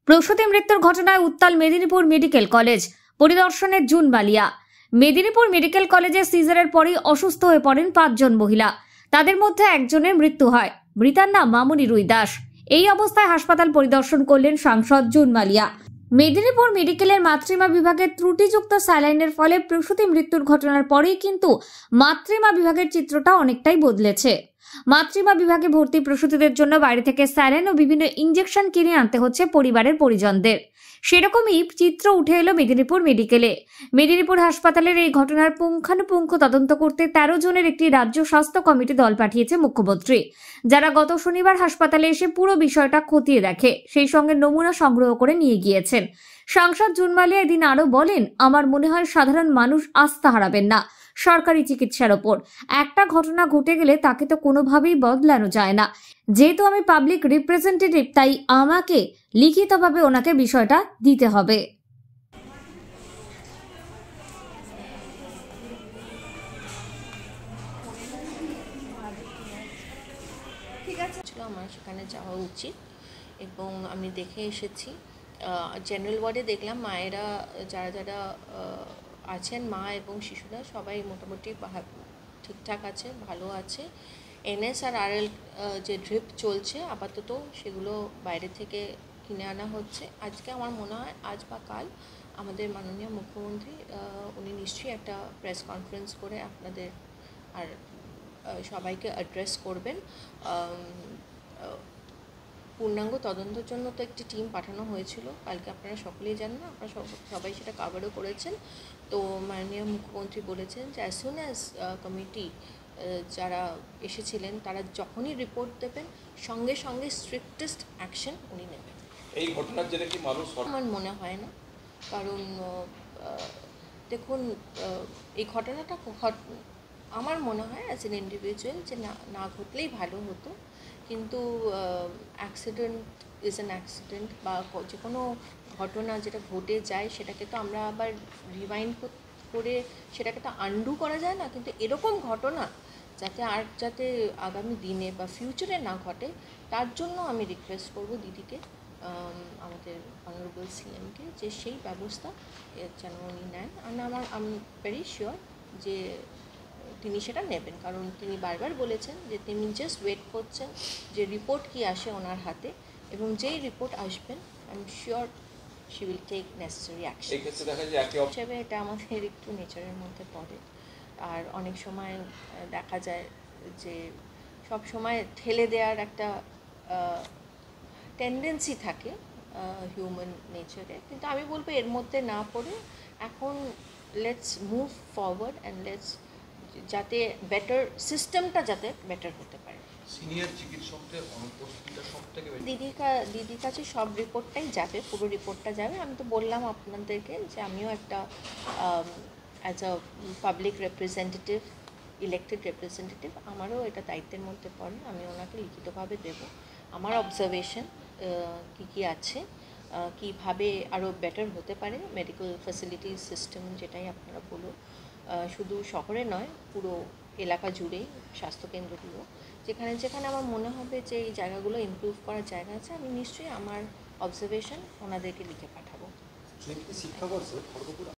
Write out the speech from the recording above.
প্রসূতি মৃত্যুর ঘটনায় উত্তাল মেদিনীপুর মেডিকেল কলেজ। পরিদর্শনে জুন বালিয়া। মেদিনীপুর মেডিকেল কলেজে সিজারের পরেই অসুস্থ হয়ে পড়েন 5 জন মহিলা। তাদের মধ্যে একজনের মৃত্যু হয়। মৃতার নাম মামনি রুই দাস। এই অবস্থায় হাসপাতাল পরিদর্শন করলেন সাংসদ জুন বালিয়া। মেদিনীপুর মেডিকেলের মাতৃমা বিভাগের ত্রুটিযুক্ত স্যালাইনের ফলে প্রসূতি মৃত্যুর ঘটনার পরেই কিন্তু মাতৃমা বিভাগের চিত্রটা অনেকটাই বদলেছে। মাতৃমা বিভাগে ভর্তি প্রসূতিদের জন্য বাইরে থেকে স্যালাইন ও বিভিন্ন ইনজেকশন কিনে আনতে হচ্ছে পরিবারের পরিজনদের। সেরকমই চিত্র উঠে এলো মেদিনীপুর মেডিকেলে। মেদিনীপুর হাসপাতালের এই ঘটনার পুঙ্খানুপুঙ্খ তদন্ত করতে 13 জনের একটি রাজ্য স্বাস্থ্য কমিটি দল পাঠিয়েছে মুখ্যমন্ত্রী, যারা গত শনিবার হাসপাতালে এসে পুরো বিষয়টা খতিয়ে দেখে, সেই সঙ্গে নমুনা সংগ্রহ করে নিয়ে গিয়েছেন। সাংসদ জুন বালিয়া এদিন আরো বলেন, আমার মনে হয় সাধারণ মানুষ আস্থা হারাবেন না সরকারি চিকিৎসার ওপর। একটা ঘটনা ঘটে গেলে তাকে তো কোনোভাবেই বদলানো যায় না। যেহেতু আমি পাবলিক রিপ্রেজেন্টেটিভ, তাই আমাকে লিখিতভাবে ওনাকে বিষয়টা দিতে হবে। আমার সেখানে যাওয়া উচিত এবং আমি দেখে এসেছি। জেনারেল ওয়ার্ডে দেখলাম মায়েরা যারা যারা আছেন, মা এবং শিশুরা সবাই মোটামুটি ঠিকঠাক আছে, ভালো আছে। এনএস আর আরএল যে ড্রিপ চলছে আপাতত, সেগুলো বাইরে থেকে কিনে আনা হচ্ছে। আজকে আমার মনে হয় আজ বা কাল আমাদের মাননীয় মুখ্যমন্ত্রী উনি নিশ্চয়ই একটা প্রেস কনফারেন্স করে আপনাদের আর সবাইকে অ্যাড্রেস করবেন। পূর্ণাঙ্গ তদন্তের জন্য তো একটি টিম পাঠানো হয়েছিল, কালকে আপনারা সকলেই জানেন, আপনারা সবাই সেটা কাভারও করেছেন। তো মাননীয় মুখ্যমন্ত্রী বলেছেন যে অ্যাজ সুন অ্যাজ কমিটি যারা এসেছিলেন তারা যখনই রিপোর্ট দেবেন সঙ্গে সঙ্গে স্ট্রিক্টেস্ট অ্যাকশন উনি নেবেন। এই ঘটনার জেরে কি মানুষ? আমার মনে হয় না, কারণ দেখুন এই ঘটনাটা আমার মনে হয় অ্যাজ এন ইন্ডিভিজুয়াল যে না ঘটলেই ভালো হতো, কিন্তু অ্যাক্সিডেন্ট ইজ অ্যান অ্যাক্সিডেন্ট, বা যে কোনো ঘটনা যেটা ঘটে যায় সেটাকে তো আমরা আবার রিওয়াইন্ড করে সেটাকে তো আন্ডু করা যায় না। কিন্তু এরকম ঘটনা যাতে আগামী দিনে বা ফিউচারে না ঘটে, তার জন্য আমি রিকোয়েস্ট করব দিদিকে, আমাদের অনারেবল সিএমকে, যে সেই ব্যবস্থা যেন উনি নেন। আই এম ভেরি শিওর যে তিনি সেটা নেবেন, কারণ তিনি বারবার বলেছেন যে তিনি জাস্ট ওয়েট করছেন যে রিপোর্ট কি আসে ওনার হাতে, এবং যেই রিপোর্ট আসবেন I am sure she will take necessary action. এই ক্ষেত্রে দেখা যায় হিসেবে এটা আমাদের একটু নেচারের মধ্যে পড়ে। আর অনেক সময় দেখা যায় যে সব সময় ঠেলে দেওয়ার একটা টেন্ডেন্সি থাকে হিউম্যান নেচারে, কিন্তু আমি বলবো এর মধ্যে না পড়ে এখন let's move forward and let's, যাতে বেটার সিস্টেমটা যাতে বেটার হতে পারে। সিনিয়র চিকিৎসকদের অনুপস্থিতিটা সবথেকে দিদির কাছে সব রিপোর্টটাই যাবে, পুরো রিপোর্টটা যাবে। আমি তো বললাম আপনাদেরকে যে আমিও একটা as a public representative, elected representative, আমারও এটা দায়িত্বের মধ্যে পড়ে। আমি ওনাকে লিখিতভাবে দেব আমার অবজারভেশন কী আছে, কীভাবে আরও বেটার হতে পারে মেডিকেল ফ্যাসিলিটিস সিস্টেম, যেটাই আপনারা বলুন, শুধু শহরে নয়, পুরো এলাকা জুড়েই স্বাস্থ্যকেন্দ্রগুলো, যেখানে যেখানে আমার মনে হবে যে এই জায়গাগুলো ইমপ্রুভ করার জায়গা আছে, আমি নিশ্চয়ই আমার অবজারভেশন ওনাদেরকে লিখে পাঠাবো।